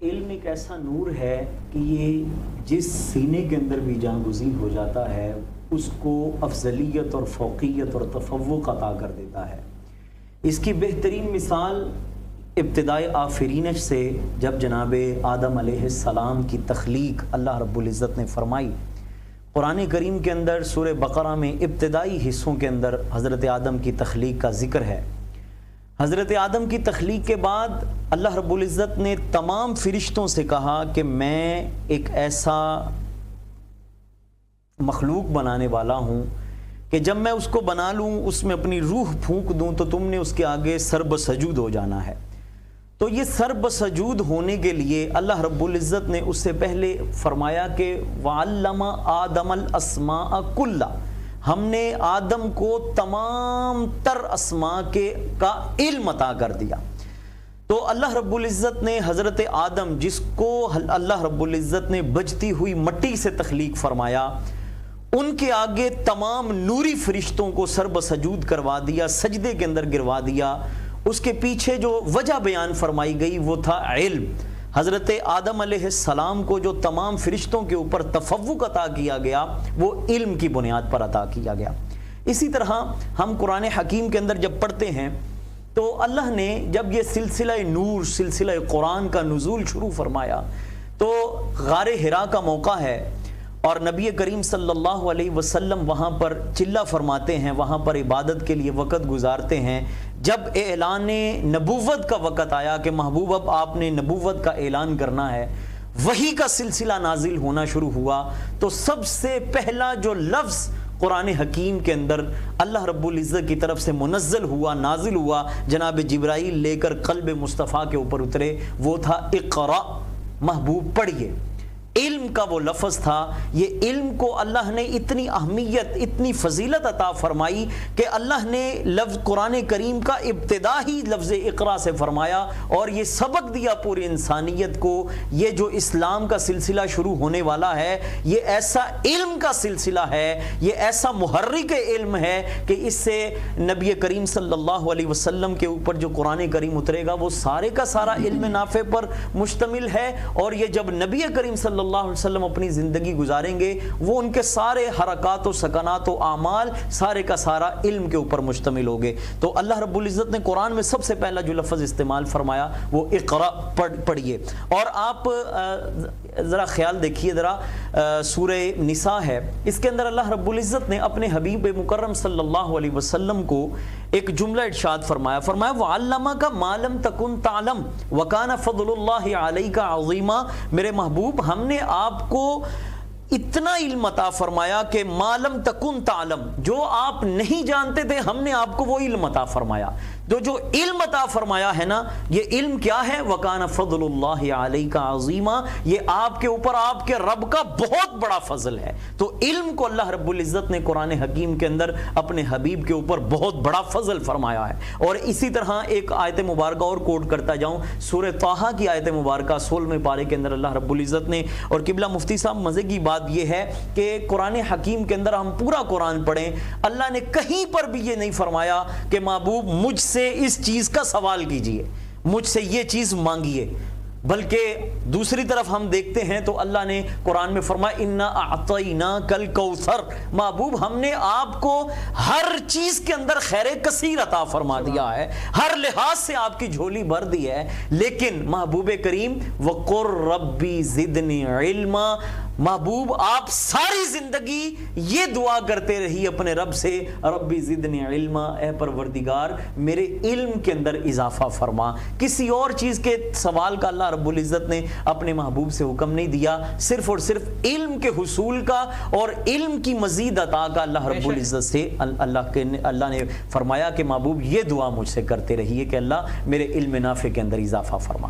علم ایک ایسا نور ہے کہ یہ جس سینے کے اندر بھی جاں گزین ہو جاتا ہے اس کو افضلیت اور فوقیت اور تفوق عطا کر دیتا ہے۔ اس کی بہترین مثال ابتدائے آفرینش سے جب جناب آدم علیہ السلام کی تخلیق اللہ رب العزت نے فرمائی، قرآن کریم کے اندر سورہ بقرہ میں ابتدائی حصوں کے اندر حضرت آدم کی تخلیق کا ذکر ہے۔ حضرت آدم کی تخلیق کے بعد اللہ رب العزت نے تمام فرشتوں سے کہا کہ میں ایک ایسا مخلوق بنانے والا ہوں کہ جب میں اس کو بنا لوں، اس میں اپنی روح پھونک دوں تو تم نے اس کے آگے سرب سجود ہو جانا ہے۔ تو یہ سرب سجود ہونے کے لیے اللہ رب العزت نے اس سے پہلے فرمایا کہ وَعَلَّمَ آدَمَ الْأَسْمَاءَ كُلَّهَا، ہم نے آدم کو تمام تر اسماء کا علم عطا کر دیا۔ تو اللہ رب العزت نے حضرت آدم، جس کو اللہ رب العزت نے بجتی ہوئی مٹی سے تخلیق فرمایا، ان کے آگے تمام نوری فرشتوں کو سرب سجود کروا دیا، سجدے کے اندر گروا دیا۔ اس کے پیچھے جو وجہ بیان فرمائی گئی وہ تھا علم۔ حضرت آدم علیہ السلام کو جو تمام فرشتوں کے اوپر تفوق عطا کیا گیا وہ علم کی بنیاد پر عطا کیا گیا۔ اسی طرح ہم قرآن حکیم کے اندر جب پڑھتے ہیں تو اللہ نے جب یہ سلسلہ نور، سلسلہ قرآن کا نزول شروع فرمایا تو غار حرا کا موقع ہے اور نبی کریم صلی اللہ علیہ وسلم وہاں پر چلہ فرماتے ہیں، وہاں پر عبادت کے لیے وقت گزارتے ہیں۔ جب اعلان نبوت کا وقت آیا کہ محبوب اب آپ نے نبوت کا اعلان کرنا ہے، وحی کا سلسلہ نازل ہونا شروع ہوا، تو سب سے پہلا جو لفظ قرآن حکیم کے اندر اللہ رب العزت کی طرف سے منزل ہوا، نازل ہوا، جناب جبرائیل لے کر قلب مصطفیٰ کے اوپر اترے، وہ تھا اقرا، محبوب پڑھیے۔ علم کا وہ لفظ تھا۔ یہ علم کو اللہ نے اتنی اہمیت، اتنی فضیلت عطا فرمائی کہ اللہ نے لفظ قرآن کریم کا ابتدا ہی لفظ اقرا سے فرمایا اور یہ سبق دیا پوری انسانیت کو۔ یہ جو اسلام کا سلسلہ شروع ہونے والا ہے یہ ایسا علم کا سلسلہ ہے، یہ ایسا محرک علم ہے کہ اس سے نبی کریم صلی اللہ علیہ وسلم کے اوپر جو قرآن کریم اترے گا وہ سارے کا سارا علم نافع پر مشتمل ہے، اور یہ جب نبی کریم صلی اللہ علیہ وسلم اپنی زندگی گزاریں گے وہ ان کے سارے حرکات و سکنات و اعمال سارے کا سارا علم کے اوپر مشتمل ہوگے۔ تو اللہ رب العزت نے قرآن میں سب سے پہلا جو لفظ استعمال فرمایا وہ اقرا، پڑھیے۔ اور آپ ذرا خیال دیکھیے، ذرا سورہ نساء ہے، اس کے اندر اللہ رب العزت نے اپنے حبیب مکرم صلی اللہ علیہ وسلم کو ایک جملہ ارشاد فرمایا، وَعَلَّمَكَ مَا لَمْ تَكُنْ تَعْلَمْ وَكَانَ فَضْلُ اللَّهِ عَلَيْكَ عَظِيمًا۔ میرے محبوب، ہم نے آپ کو اتنا علم عطا فرمایا کہ ما لم تکن تعلم، جو آپ نہیں جانتے تھے ہم نے آپ کو وہ علم عطا فرمایا۔ تو جو علم عطا فرمایا ہے نا، یہ علم کیا ہے؟ وَكَانَ فَضْلُ اللَّهِ عَلَيْكَ عَظِيمًا، یہ آپ کے اوپر آپ کے رب کا بہت بڑا فضل ہے۔ تو علم کو اللہ رب العزت نے قرآن حکیم کے اندر اپنے حبیب کے اوپر بہت بڑا فضل فرمایا ہے۔ اور اسی طرح ایک آیت مبارکہ اور کوٹ کرتا جاؤں، سورہ طٰہٰ کی آیت مبارکہ 16ویں پارے کے اندر اللہ رب العزت نے، اور قبلہ مفتی صاحب مزے کی بات یہ ہے کہ قرآن حکیم کے اندر ہم پورا قرآن پڑھیں، اللہ نے کہیں پر بھی یہ نہیں فرمایا کہ محبوب مجھ سے اس چیز کا سوال کیجئے، مجھ سے یہ چیز مانگیے، بلکہ دوسری طرف ہم دیکھتے ہیں تو اللہ نے قرآن میں فرمایا اِنَّا أَعْطَيْنَاكَ الْكَوْثَرَ، محبوب ہم نے آپ کو ہر چیز کے اندر خیر کثیر عطا فرما دیا ہے، ہر لحاظ سے آپ کی جھولی بھر دی ہے۔ لیکن محبوب کریم وَقُلْ رَبِّ زِدْنِي عِلْمًا، محبوب آپ ساری زندگی یہ دعا کرتے رہی اپنے رب سے، ربی زدنی علما، اے پروردگار میرے علم کے اندر اضافہ فرما۔ کسی اور چیز کے سوال کا اللہ رب العزت نے اپنے محبوب سے حکم نہیں دیا، صرف اور صرف علم کے حصول کا اور علم کی مزید عطا کا اللہ رب العزت سے اللہ نے فرمایا کہ محبوب یہ دعا مجھ سے کرتے رہیے کہ اللہ میرے علم نافع کے اندر اضافہ فرما۔